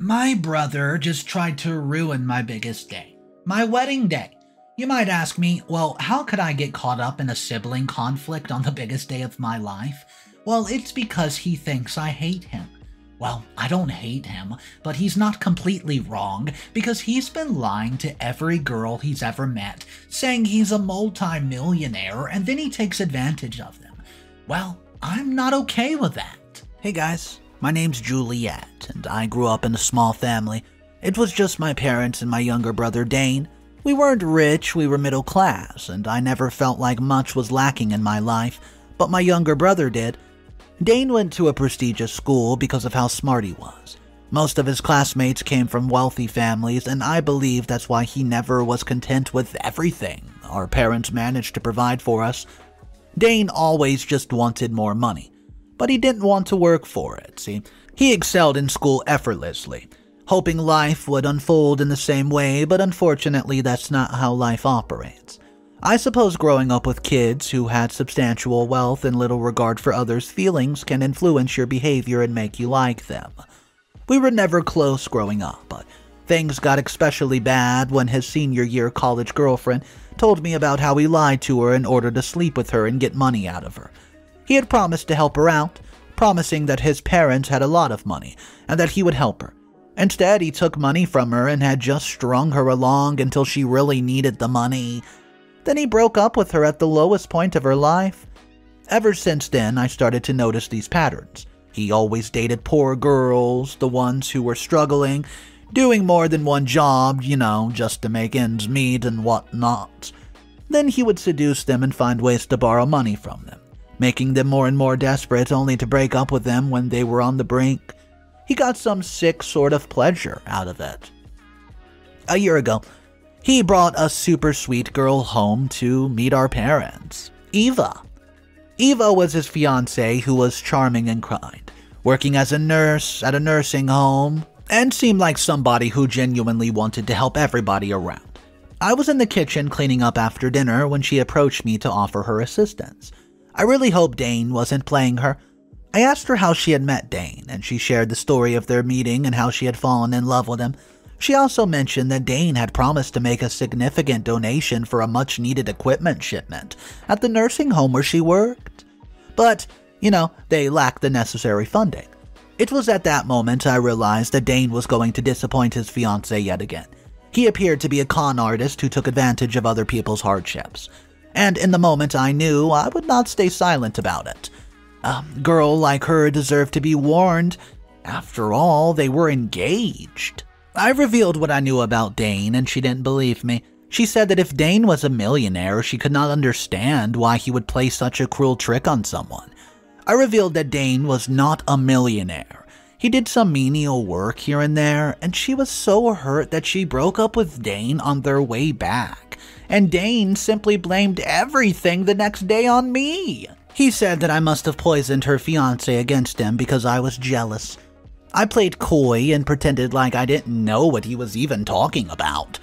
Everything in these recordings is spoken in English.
My brother just tried to ruin my biggest day, my wedding day. You might ask me, well, how could I get caught up in a sibling conflict on the biggest day of my life? Well, it's because he thinks I hate him. Well, I don't hate him, but he's not completely wrong because he's been lying to every girl he's ever met, saying he's a multi-millionaire and then he takes advantage of them. Well, I'm not okay with that. Hey guys, my name's Juliette, and I grew up in a small family. It was just my parents and my younger brother Dane. We weren't rich, we were middle class, and I never felt like much was lacking in my life, but my younger brother did. Dane went to a prestigious school because of how smart he was. Most of his classmates came from wealthy families, and I believe that's why he never was content with everything our parents managed to provide for us. Dane always just wanted more money, but he didn't want to work for it. See, he excelled in school effortlessly, hoping life would unfold in the same way, but unfortunately that's not how life operates. I suppose growing up with kids who had substantial wealth and little regard for others' feelings can influence your behavior and make you like them. We were never close growing up, but things got especially bad when his senior year college girlfriend told me about how he lied to her in order to sleep with her and get money out of her. He had promised to help her out, promising that his parents had a lot of money and that he would help her. Instead, he took money from her and had just strung her along until she really needed the money. Then he broke up with her at the lowest point of her life. Ever since then, I started to notice these patterns. He always dated poor girls, the ones who were struggling, doing more than one job, just to make ends meet and whatnot. Then he would seduce them and find ways to borrow money from them, making them more and more desperate only to break up with them when they were on the brink. He got some sick sort of pleasure out of it. A year ago, he brought a super sweet girl home to meet our parents, Eva. Eva was his fiancée who was charming and kind, working as a nurse at a nursing home, and seemed like somebody who genuinely wanted to help everybody around. I was in the kitchen cleaning up after dinner when she approached me to offer her assistance. I really hoped Dane wasn't playing her. I asked her how she had met Dane, and she shared the story of their meeting and how she had fallen in love with him. She also mentioned that Dane had promised to make a significant donation for a much-needed equipment shipment at the nursing home where she worked. But, they lacked the necessary funding. It was at that moment I realized that Dane was going to disappoint his fiancée yet again. He appeared to be a con artist who took advantage of other people's hardships. And in the moment I knew I would not stay silent about it. A girl like her deserved to be warned. After all, they were engaged. I revealed what I knew about Dane, and she didn't believe me. She said that if Dane was a millionaire, she could not understand why he would play such a cruel trick on someone. I revealed that Dane was not a millionaire. He did some menial work here and there, and she was so hurt that she broke up with Dane on their way back. And Dane simply blamed everything the next day on me. He said that I must have poisoned her fiancé against him because I was jealous. I played coy and pretended like I didn't know what he was even talking about.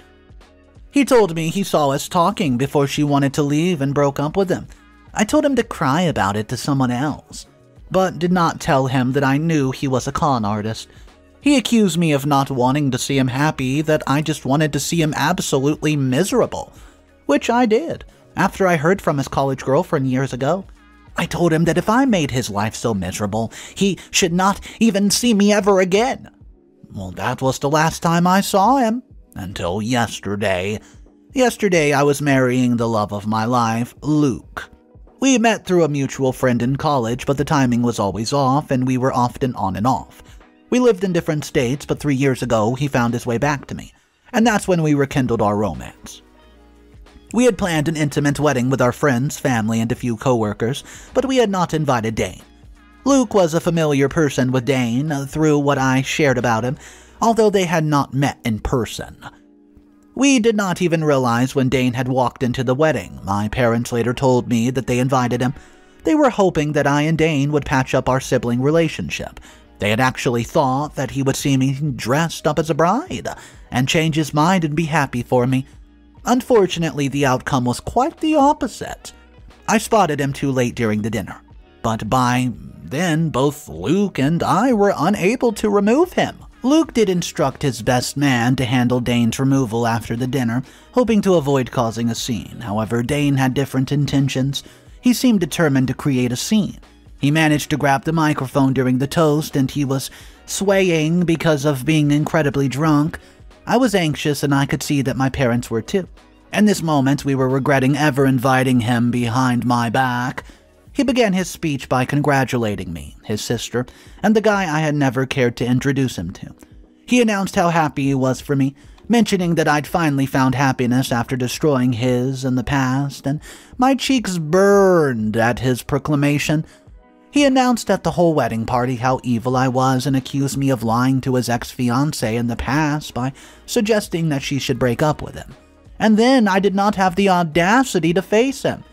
He told me he saw us talking before she wanted to leave and broke up with him. I told him to cry about it to someone else, but did not tell him that I knew he was a con artist. He accused me of not wanting to see him happy, that I just wanted to see him absolutely miserable, which I did after I heard from his college girlfriend years ago. I told him that if I made his life so miserable, he should not even see me ever again. Well, that was the last time I saw him, until yesterday. Yesterday, I was marrying the love of my life, Luke. We met through a mutual friend in college, but the timing was always off, and we were often on and off. We lived in different states, but 3 years ago, he found his way back to me, and that's when we rekindled our romance. We had planned an intimate wedding with our friends, family, and a few coworkers, but we had not invited Dane. Luke was a familiar person with Dane through what I shared about him, although they had not met in person. We did not even realize when Dane had walked into the wedding. My parents later told me that they invited him. They were hoping that I and Dane would patch up our sibling relationship. They had actually thought that he would see me dressed up as a bride and change his mind and be happy for me. Unfortunately, the outcome was quite the opposite. I spotted him too late during the dinner, but by then both Luke and I were unable to remove him. Luke did instruct his best man to handle Dane's removal after the dinner, hoping to avoid causing a scene. However, Dane had different intentions. He seemed determined to create a scene. He managed to grab the microphone during the toast, and he was swaying because of being incredibly drunk. I was anxious, and I could see that my parents were too. In this moment, we were regretting ever inviting him behind my back. He began his speech by congratulating me, his sister, and the guy I had never cared to introduce him to. He announced how happy he was for me, mentioning that I'd finally found happiness after destroying his in the past, and my cheeks burned at his proclamation. He announced at the whole wedding party how evil I was and accused me of lying to his ex-fiancée in the past by suggesting that she should break up with him. And then I did not have the audacity to face him.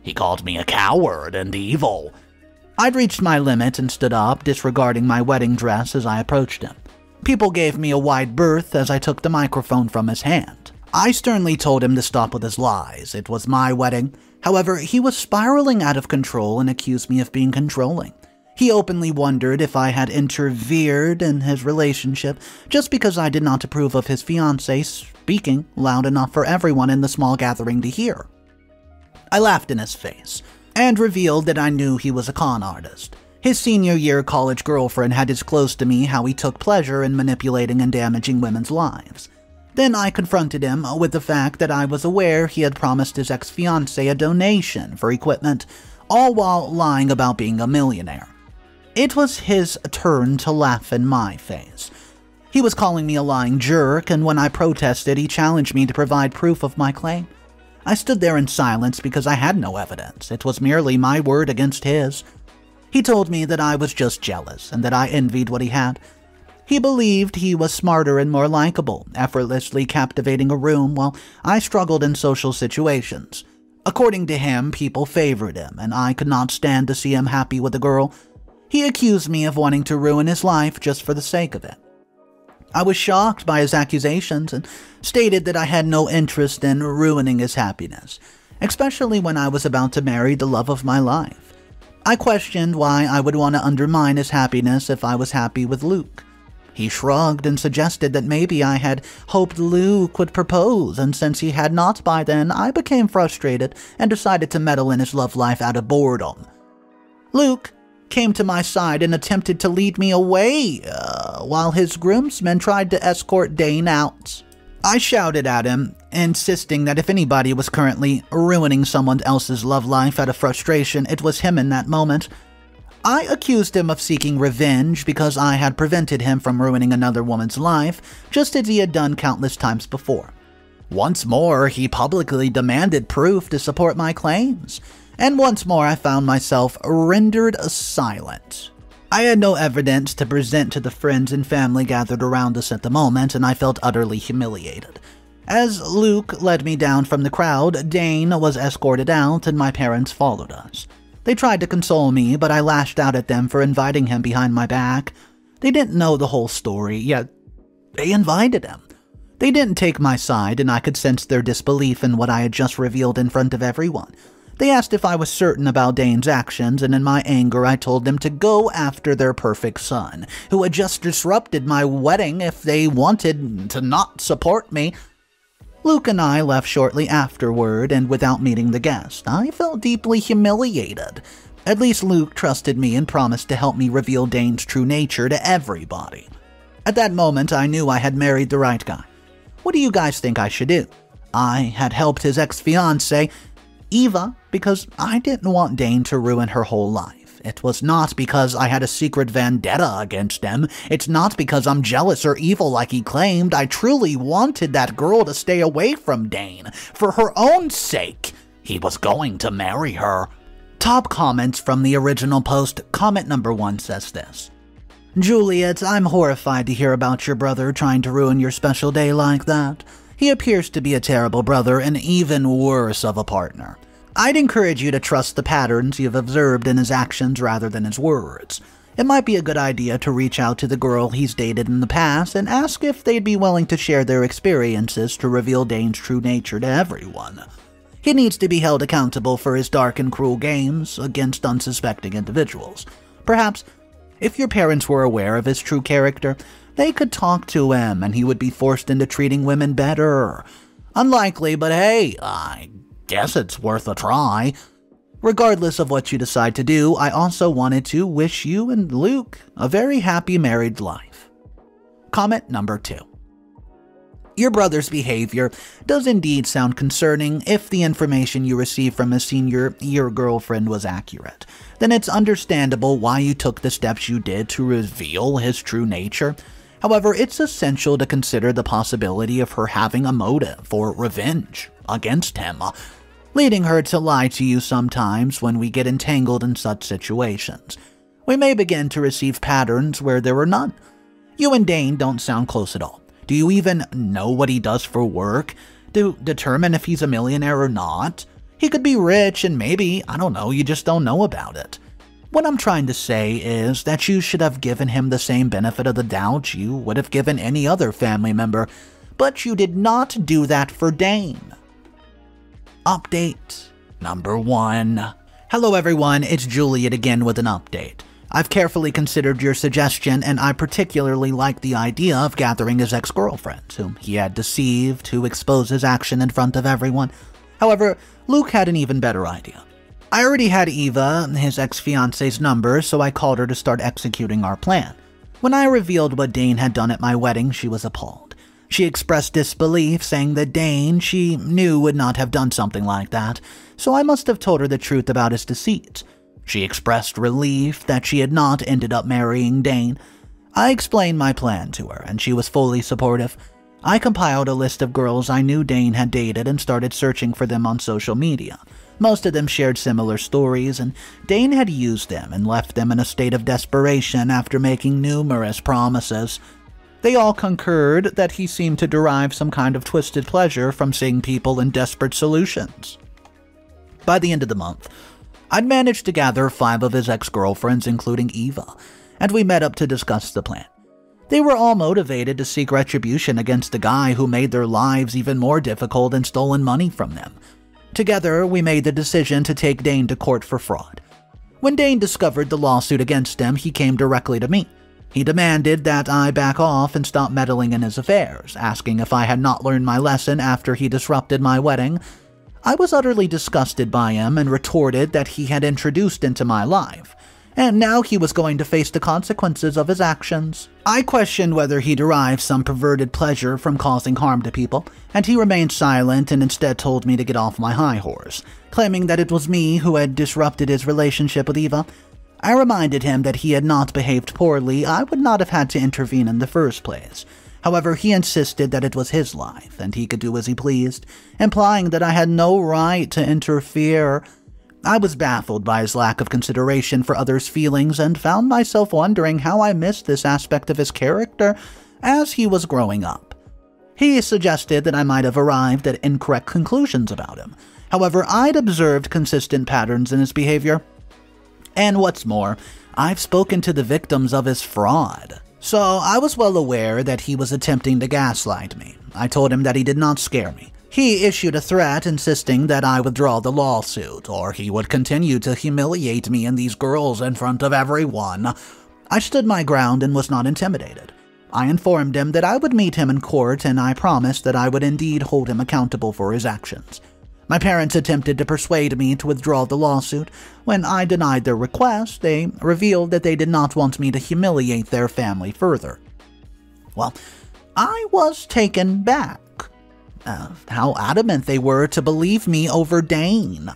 He called me a coward and evil. I'd reached my limit and stood up, disregarding my wedding dress as I approached him. People gave me a wide berth as I took the microphone from his hand. I sternly told him to stop with his lies. It was my wedding. However, he was spiraling out of control and accused me of being controlling. He openly wondered if I had interfered in his relationship just because I did not approve of his fiancée speaking loud enough for everyone in the small gathering to hear. I laughed in his face and revealed that I knew he was a con artist. His senior year college girlfriend had disclosed to me how he took pleasure in manipulating and damaging women's lives. Then I confronted him with the fact that I was aware he had promised his ex-fiancée a donation for equipment, all while lying about being a millionaire. It was his turn to laugh in my face. He was calling me a lying jerk, and when I protested, he challenged me to provide proof of my claim. I stood there in silence because I had no evidence. It was merely my word against his. He told me that I was just jealous and that I envied what he had. He believed he was smarter and more likable, effortlessly captivating a room while I struggled in social situations. According to him, people favored him, and I could not stand to see him happy with a girl. He accused me of wanting to ruin his life just for the sake of it. I was shocked by his accusations and stated that I had no interest in ruining his happiness, especially when I was about to marry the love of my life. I questioned why I would want to undermine his happiness if I was happy with Luke. He shrugged and suggested that maybe I had hoped Luke would propose, and since he had not by then, I became frustrated and decided to meddle in his love life out of boredom. Luke came to my side and attempted to lead me away, while his groomsmen tried to escort Dane out. I shouted at him, insisting that if anybody was currently ruining someone else's love life out of frustration, it was him in that moment. I accused him of seeking revenge because I had prevented him from ruining another woman's life, just as he had done countless times before. Once more, he publicly demanded proof to support my claims, and once more I found myself rendered silent. I had no evidence to present to the friends and family gathered around us at the moment, and I felt utterly humiliated. As Luke led me down from the crowd, Dane was escorted out, and my parents followed us. They tried to console me, but I lashed out at them for inviting him behind my back. They didn't know the whole story, yet they invited him. They didn't take my side, and I could sense their disbelief in what I had just revealed in front of everyone. They asked if I was certain about Dane's actions, and in my anger I told them to go after their perfect son, who had just disrupted my wedding if they wanted to not support me. Luke and I left shortly afterward, and without meeting the guest, I felt deeply humiliated. At least Luke trusted me and promised to help me reveal Dane's true nature to everybody. At that moment, I knew I had married the right guy. What do you guys think I should do? I had helped his ex-fiancée, Eva, because I didn't want Dane to ruin her whole life. It was not because I had a secret vendetta against him. It's not because I'm jealous or evil like he claimed. I truly wanted that girl to stay away from Dane, for her own sake. He was going to marry her. Top comments from the original post. Comment number 1 says this. Juliette, I'm horrified to hear about your brother trying to ruin your special day like that. He appears to be a terrible brother and even worse of a partner. I'd encourage you to trust the patterns you've observed in his actions rather than his words. It might be a good idea to reach out to the girl he's dated in the past and ask if they'd be willing to share their experiences to reveal Dane's true nature to everyone. He needs to be held accountable for his dark and cruel games against unsuspecting individuals. Perhaps, if your parents were aware of his true character, They could talk to him, and he would be forced into treating women better. Unlikely, but hey, I guess it's worth a try. Regardless of what you decide to do, I also wanted to wish you and Luke a very happy married life. Comment number 2. Your brother's behavior does indeed sound concerning. If the information you received from his senior year girlfriend was accurate, then it's understandable why you took the steps you did to reveal his true nature. However, it's essential to consider the possibility of her having a motive or revenge against him, leading her to lie to you sometimes when we get entangled in such situations. We may begin to receive patterns where there were none. You and Dane don't sound close at all. Do you even know what he does for work? To determine if he's a millionaire or not? He could be rich and maybe, I don't know, you just don't know about it. What I'm trying to say is that you should have given him the same benefit of the doubt you would have given any other family member, but you did not do that for Dane. Update number 1. Hello everyone, it's Juliette again with an update. I've carefully considered your suggestion, and I particularly like the idea of gathering his ex-girlfriend, whom he had deceived, to expose his action in front of everyone. However, Luke had an even better idea. I already had Eva, his ex-fiance's number, so I called her to start executing our plan. When I revealed what Dane had done at my wedding, she was appalled. She expressed disbelief, saying that Dane, she knew, would not have done something like that, so I must have told her the truth about his deceit. She expressed relief that she had not ended up marrying Dane. I explained my plan to her, and she was fully supportive. I compiled a list of girls I knew Dane had dated and started searching for them on social media. Most of them shared similar stories, and Dane had used them and left them in a state of desperation after making numerous promises. They all concurred that he seemed to derive some kind of twisted pleasure from seeing people in desperate solutions. By the end of the month, I'd managed to gather 5 of his ex-girlfriends, including Eva, and we met up to discuss the plan. They were all motivated to seek retribution against the guy who made their lives even more difficult and stolen money from them. Together, we made the decision to take Dane to court for fraud. When Dane discovered the lawsuit against him, he came directly to me. He demanded that I back off and stop meddling in his affairs, asking if I had not learned my lesson after he disrupted my wedding. I was utterly disgusted by him and retorted that he had introduced into my life, and now he was going to face the consequences of his actions. I questioned whether he derived some perverted pleasure from causing harm to people, and he remained silent and instead told me to get off my high horse, claiming that it was me who had disrupted his relationship with Eva. I reminded him that he had not behaved poorly. I would not have had to intervene in the first place. However, he insisted that it was his life, and he could do as he pleased, implying that I had no right to interfere. I was baffled by his lack of consideration for others' feelings and found myself wondering how I missed this aspect of his character as he was growing up. He suggested that I might have arrived at incorrect conclusions about him. However, I'd observed consistent patterns in his behavior. And what's more, I've spoken to the victims of his fraud. So I was well aware that he was attempting to gaslight me. I told him that he did not scare me. He issued a threat insisting that I withdraw the lawsuit, or he would continue to humiliate me and these girls in front of everyone. I stood my ground and was not intimidated. I informed him that I would meet him in court, and I promised that I would indeed hold him accountable for his actions. My parents attempted to persuade me to withdraw the lawsuit. When I denied their request, they revealed that they did not want me to humiliate their family further. Well, I was taken back. How adamant they were to believe me over Dane.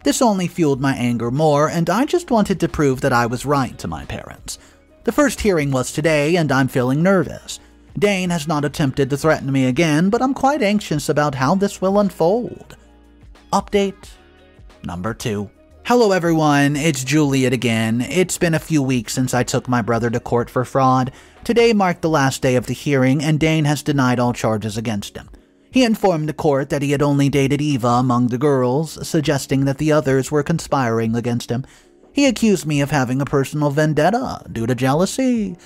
This only fueled my anger more, and I just wanted to prove that I was right to my parents. The first hearing was today, and I'm feeling nervous. Dane has not attempted to threaten me again, but I'm quite anxious about how this will unfold. Update number 2. Hello everyone, it's Juliette again. It's been a few weeks since I took my brother to court for fraud. Today marked the last day of the hearing, and Dane has denied all charges against him. He informed the court that he had only dated Eva among the girls, suggesting that the others were conspiring against him. He accused me of having a personal vendetta due to jealousy.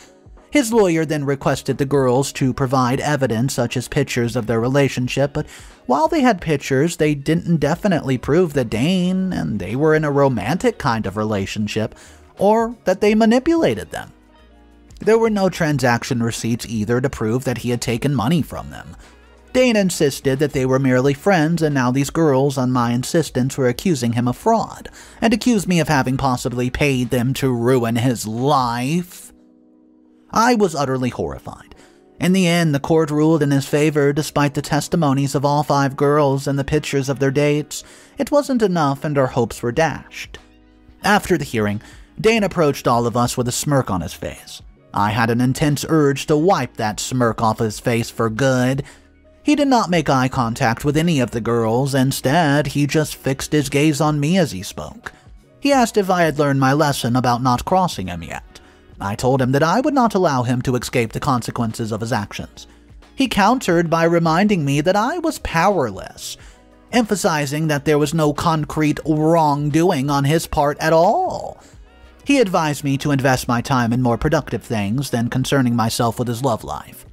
His lawyer then requested the girls to provide evidence such as pictures of their relationship, but while they had pictures, they didn't definitely prove that Dane and they were in a romantic kind of relationship, or that they manipulated them. There were no transaction receipts either to prove that he had taken money from them. Dane insisted that they were merely friends, and now these girls, on my insistence, were accusing him of fraud, and accused me of having possibly paid them to ruin his life. I was utterly horrified. In the end, the court ruled in his favor, despite the testimonies of all 5 girls and the pictures of their dates. It wasn't enough, and our hopes were dashed. After the hearing, Dane approached all of us with a smirk on his face. I had an intense urge to wipe that smirk off his face for good. He did not make eye contact with any of the girls. Instead, he just fixed his gaze on me as he spoke. He asked if I had learned my lesson about not crossing him yet. I told him that I would not allow him to escape the consequences of his actions. He countered by reminding me that I was powerless, emphasizing that there was no concrete wrongdoing on his part at all. He advised me to invest my time in more productive things than concerning myself with his love life.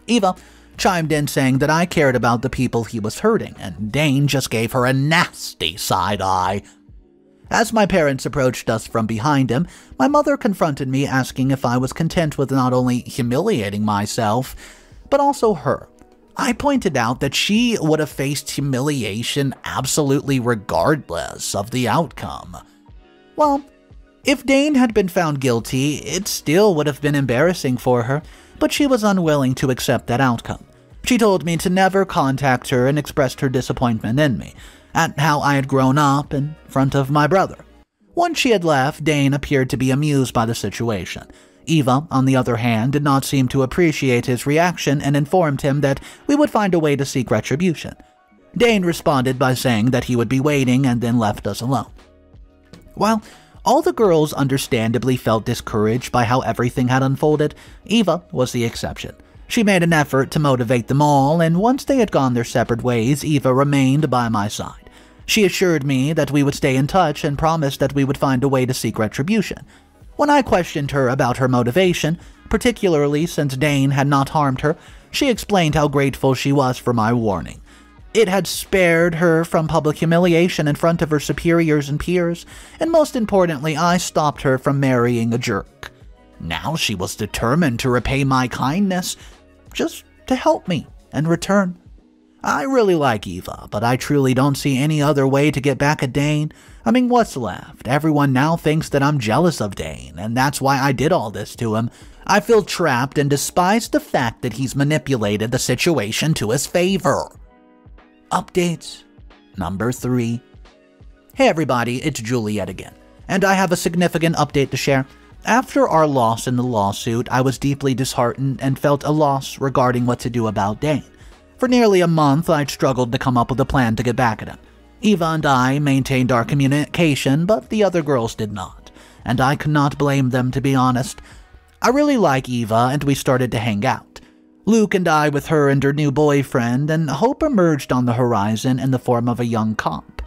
Eva chimed in saying that I cared about the people he was hurting, and Dane just gave her a nasty side eye. As my parents approached us from behind him, my mother confronted me, asking if I was content with not only humiliating myself, but also her. I pointed out that she would have faced humiliation absolutely regardless of the outcome. Well, if Dane had been found guilty, it still would have been embarrassing for her, but she was unwilling to accept that outcome. She told me to never contact her and expressed her disappointment in me, at how I had grown up in front of my brother. Once she had left, Dane appeared to be amused by the situation. Eva, on the other hand, did not seem to appreciate his reaction and informed him that we would find a way to seek retribution. Dane responded by saying that he would be waiting and then left us alone. While all the girls understandably felt discouraged by how everything had unfolded, Eva was the exception. She made an effort to motivate them all, and once they had gone their separate ways, Eva remained by my side. She assured me that we would stay in touch and promised that we would find a way to seek retribution. When I questioned her about her motivation, particularly since Dane had not harmed her, she explained how grateful she was for my warning. It had spared her from public humiliation in front of her superiors and peers, and most importantly, I stopped her from marrying a jerk. Now she was determined to repay my kindness, just to help me in return. I really like Eva, but I truly don't see any other way to get back at Dane. I mean, what's left? Everyone now thinks that I'm jealous of Dane, and that's why I did all this to him. I feel trapped and despise the fact that he's manipulated the situation to his favor. Updates number 3. Hey everybody, it's Juliette again, and I have a significant update to share. After our loss in the lawsuit, I was deeply disheartened and felt a loss regarding what to do about Dane. For nearly a month, I'd struggled to come up with a plan to get back at him. Eva and I maintained our communication, but the other girls did not, and I could not blame them, to be honest. I really like Eva, and we started to hang out. Luke and I with her and her new boyfriend, and hope emerged on the horizon in the form of a young cop.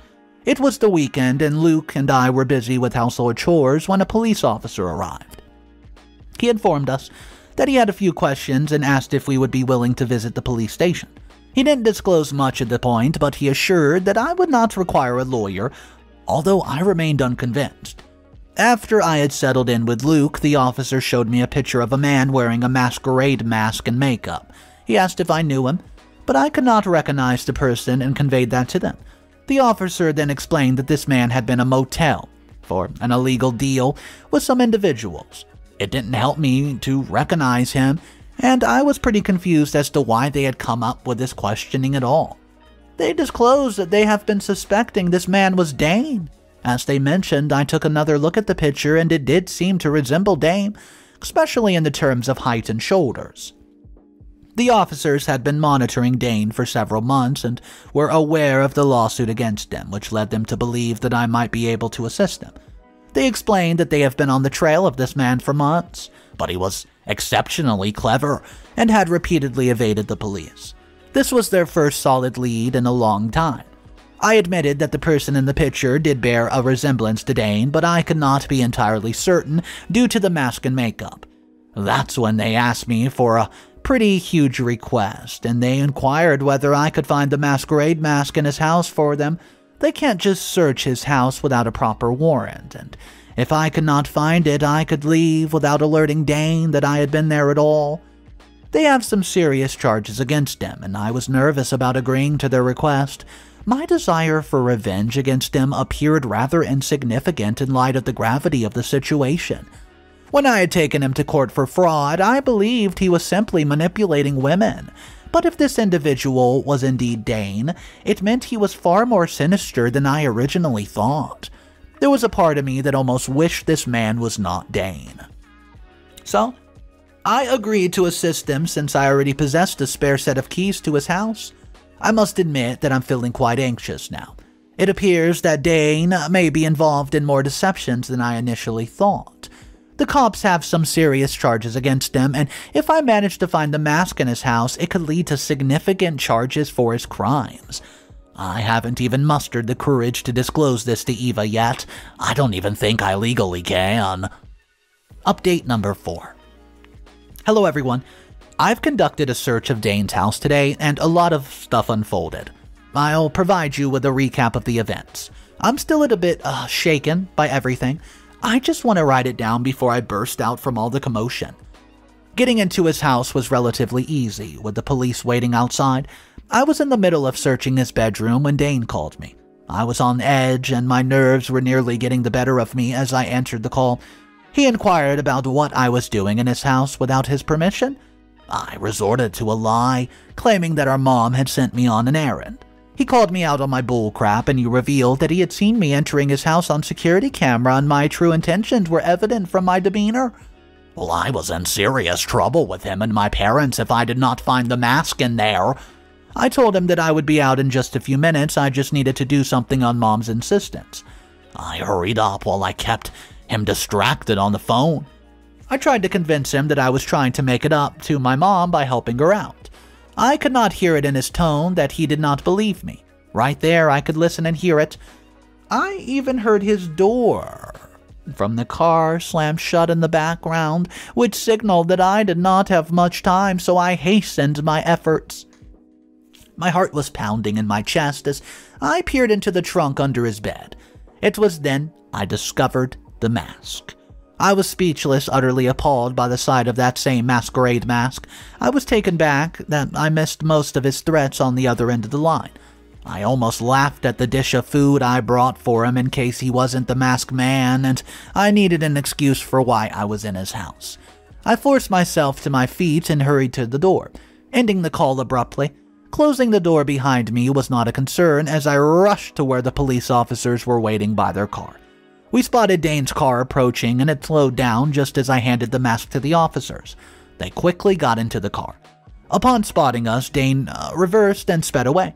It was the weekend, and Luke and I were busy with household chores when a police officer arrived. He informed us that he had a few questions and asked if we would be willing to visit the police station. He didn't disclose much at the point, but he assured that I would not require a lawyer, although I remained unconvinced. After I had settled in with Luke, the officer showed me a picture of a man wearing a masquerade mask and makeup. He asked if I knew him, but I could not recognize the person and conveyed that to them. The officer then explained that this man had been a motel for an illegal deal with some individuals. It didn't help me to recognize him, and I was pretty confused as to why they had come up with this questioning at all. They disclosed that they have been suspecting this man was Dane. As they mentioned, I took another look at the picture and it did seem to resemble Dane, especially in the terms of height and shoulders. The officers had been monitoring Dane for several months and were aware of the lawsuit against him, which led them to believe that I might be able to assist him. They explained that they have been on the trail of this man for months, but he was exceptionally clever and had repeatedly evaded the police. This was their first solid lead in a long time. I admitted that the person in the picture did bear a resemblance to Dane, but I could not be entirely certain due to the mask and makeup. That's when they asked me for a pretty huge request, and they inquired whether I could find the masquerade mask in his house for them. They can't just search his house without a proper warrant, and If I could not find it, I could leave without alerting Dane that I had been there at all. They have some serious charges against him, and I was nervous about agreeing to their request. My desire for revenge against him appeared rather insignificant in light of the gravity of the situation. When I had taken him to court for fraud, I believed he was simply manipulating women. But if this individual was indeed Dane, it meant he was far more sinister than I originally thought. There was a part of me that almost wished this man was not Dane. So, I agreed to assist him since I already possessed a spare set of keys to his house. I must admit that I'm feeling quite anxious now. It appears that Dane may be involved in more deceptions than I initially thought. The cops have some serious charges against him, and if I manage to find the mask in his house, it could lead to significant charges for his crimes. I haven't even mustered the courage to disclose this to Eva yet. I don't even think I legally can. Update number 4. Hello everyone. I've conducted a search of Dane's house today, and a lot of stuff unfolded. I'll provide you with a recap of the events. I'm still a bit shaken by everything. I just want to write it down before I burst out from all the commotion. Getting into his house was relatively easy, with the police waiting outside. I was in the middle of searching his bedroom when Dane called me. I was on edge, and my nerves were nearly getting the better of me as I answered the call. He inquired about what I was doing in his house without his permission. I resorted to a lie, claiming that our mom had sent me on an errand. He called me out on my bullcrap, and he revealed that he had seen me entering his house on security camera, and my true intentions were evident from my demeanor. Well, I was in serious trouble with him and my parents if I did not find the mask in there. I told him that I would be out in just a few minutes, I just needed to do something on Mom's insistence. I hurried up while I kept him distracted on the phone. I tried to convince him that I was trying to make it up to my mom by helping her out. I could not hear it in his tone that he did not believe me. Right there, I could listen and hear it. I even heard his door from the car slam shut in the background, which signaled that I did not have much time, so I hastened my efforts. My heart was pounding in my chest as I peered into the trunk under his bed. It was then I discovered the mask. I was speechless, utterly appalled by the sight of that same masquerade mask. I was taken back that I missed most of his threats on the other end of the line. I almost laughed at the dish of food I brought for him in case he wasn't the masked man, and I needed an excuse for why I was in his house. I forced myself to my feet and hurried to the door, ending the call abruptly. Closing the door behind me was not a concern as I rushed to where the police officers were waiting by their car. We spotted Dane's car approaching, and it slowed down just as I handed the mask to the officers. They quickly got into the car. Upon spotting us, Dane reversed and sped away.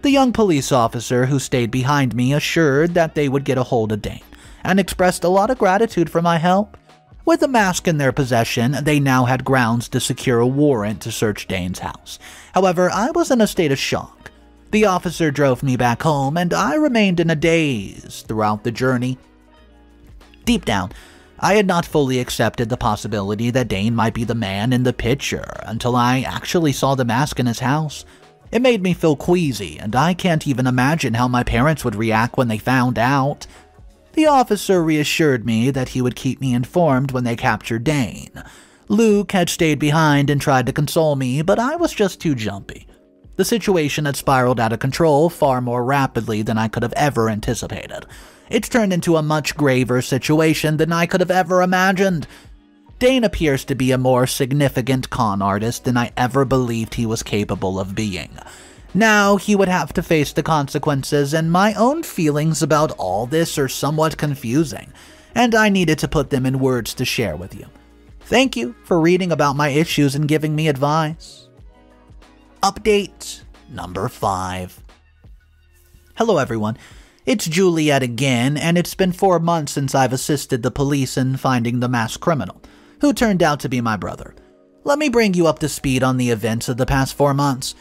The young police officer who stayed behind me assured that they would get a hold of Dane, and expressed a lot of gratitude for my help. With the mask in their possession, they now had grounds to secure a warrant to search Dane's house. However, I was in a state of shock. The officer drove me back home, and I remained in a daze throughout the journey. Deep down, I had not fully accepted the possibility that Dane might be the man in the picture until I actually saw the mask in his house. It made me feel queasy, and I can't even imagine how my parents would react when they found out. The officer reassured me that he would keep me informed when they captured Dane. Luke had stayed behind and tried to console me, but I was just too jumpy. The situation had spiraled out of control far more rapidly than I could have ever anticipated. It's turned into a much graver situation than I could have ever imagined. Dane appears to be a more significant con artist than I ever believed he was capable of being. Now he would have to face the consequences, and my own feelings about all this are somewhat confusing, and I needed to put them in words to share with you. Thank you for reading about my issues and giving me advice. Update number 5. Hello everyone. It's Juliette again, and it's been 4 months since I've assisted the police in finding the masked criminal, who turned out to be my brother. Let me bring you up to speed on the events of the past 4 months.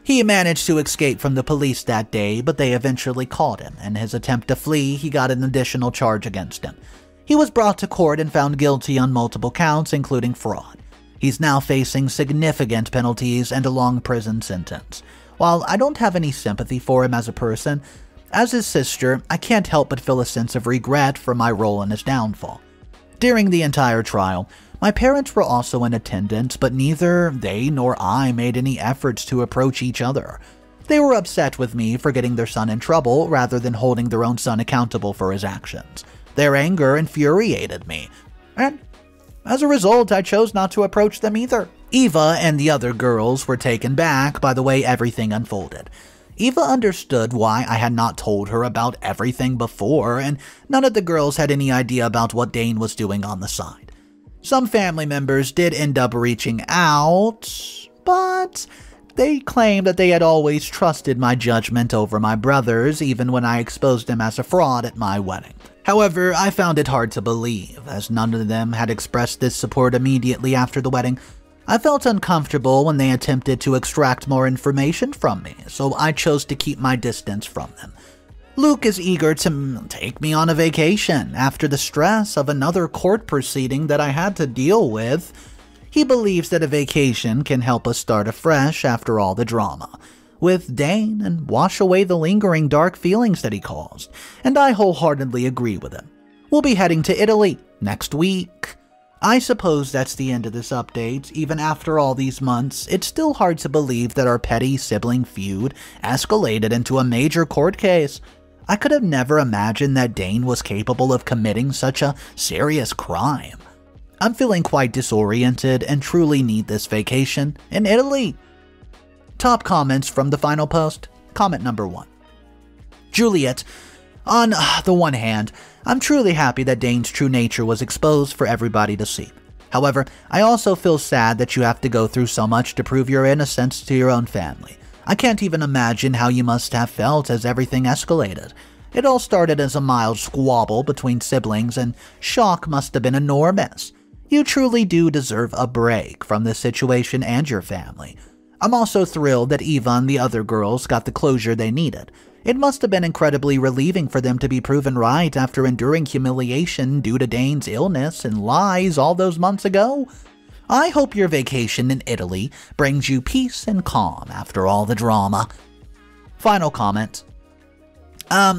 He managed to escape from the police that day, but they eventually caught him. In his attempt to flee, he got an additional charge against him. He was brought to court and found guilty on multiple counts, including fraud. He's now facing significant penalties and a long prison sentence. While I don't have any sympathy for him as a person, As his sister, I can't help but feel a sense of regret for my role in his downfall. During the entire trial, my parents were also in attendance, but neither they nor I made any efforts to approach each other. They were upset with me for getting their son in trouble rather than holding their own son accountable for his actions. Their anger infuriated me, and as a result, I chose not to approach them either. Eva and the other girls were taken back by the way everything unfolded. Eva understood why I had not told her about everything before, and none of the girls had any idea about what Dane was doing on the side. Some family members did end up reaching out, but they claimed that they had always trusted my judgment over my brothers, even when I exposed him as a fraud at my wedding. However, I found it hard to believe, as none of them had expressed this support immediately after the wedding. I felt uncomfortable when they attempted to extract more information from me, so I chose to keep my distance from them. Luke is eager to take me on a vacation after the stress of another court proceeding that I had to deal with. He believes that a vacation can help us start afresh after all the drama with Dane and wash away the lingering dark feelings that he caused, and I wholeheartedly agree with him. We'll be heading to Italy next week. I suppose that's the end of this update. Even after all these months, it's still hard to believe that our petty sibling feud escalated into a major court case. I could have never imagined that Dane was capable of committing such a serious crime. I'm feeling quite disoriented and truly need this vacation in Italy. Top comments from the final post. Comment number 1. Juliette. On the one hand, I'm truly happy that Dane's true nature was exposed for everybody to see. However, I also feel sad that you have to go through so much to prove your innocence to your own family. I can't even imagine how you must have felt as everything escalated. It all started as a mild squabble between siblings, and shock must have been enormous. You truly do deserve a break from this situation and your family. I'm also thrilled that Eva and the other girls got the closure they needed. It must have been incredibly relieving for them to be proven right after enduring humiliation due to Dane's illness and lies all those months ago. I hope your vacation in Italy brings you peace and calm after all the drama. Final comment.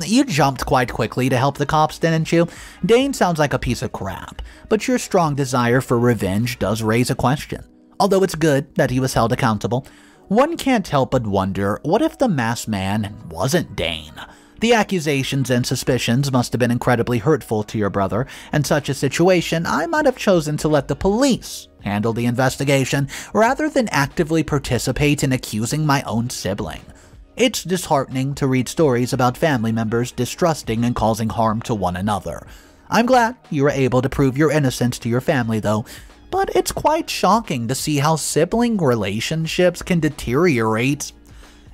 You jumped quite quickly to help the cops, didn't you? Dane sounds like a piece of crap, but your strong desire for revenge does raise a question. Although it's good that he was held accountable, one can't help but wonder, what if the masked man wasn't Dane? The accusations and suspicions must have been incredibly hurtful to your brother. In such a situation, I might have chosen to let the police handle the investigation rather than actively participate in accusing my own sibling. It's disheartening to read stories about family members distrusting and causing harm to one another. I'm glad you were able to prove your innocence to your family, though. But it's quite shocking to see how sibling relationships can deteriorate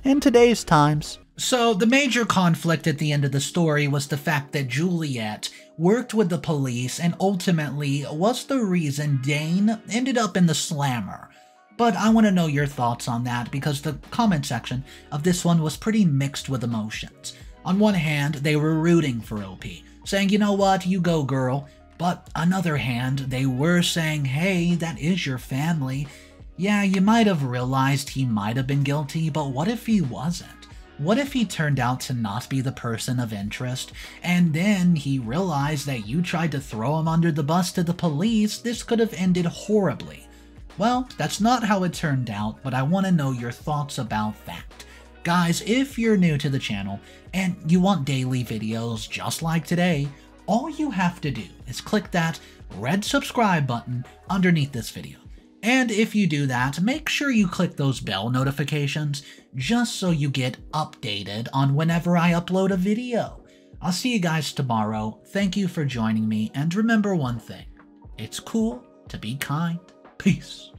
in today's times. So the major conflict at the end of the story was the fact that Juliette worked with the police and ultimately was the reason Dane ended up in the slammer. But I want to know your thoughts on that because the comment section of this one was pretty mixed with emotions. On one hand, they were rooting for OP, saying, you know what, you go girl. But on the other hand, they were saying, hey, that is your family. Yeah, you might have realized he might have been guilty, but what if he wasn't? What if he turned out to not be the person of interest, and then he realized that you tried to throw him under the bus to the police? This could have ended horribly. Well, that's not how it turned out, but I want to know your thoughts about that. Guys, if you're new to the channel, and you want daily videos just like today, all you have to do is click that red subscribe button underneath this video. And if you do that, make sure you click those bell notifications just so you get updated on whenever I upload a video. I'll see you guys tomorrow. Thank you for joining me, and remember one thing, it's cool to be kind. Peace.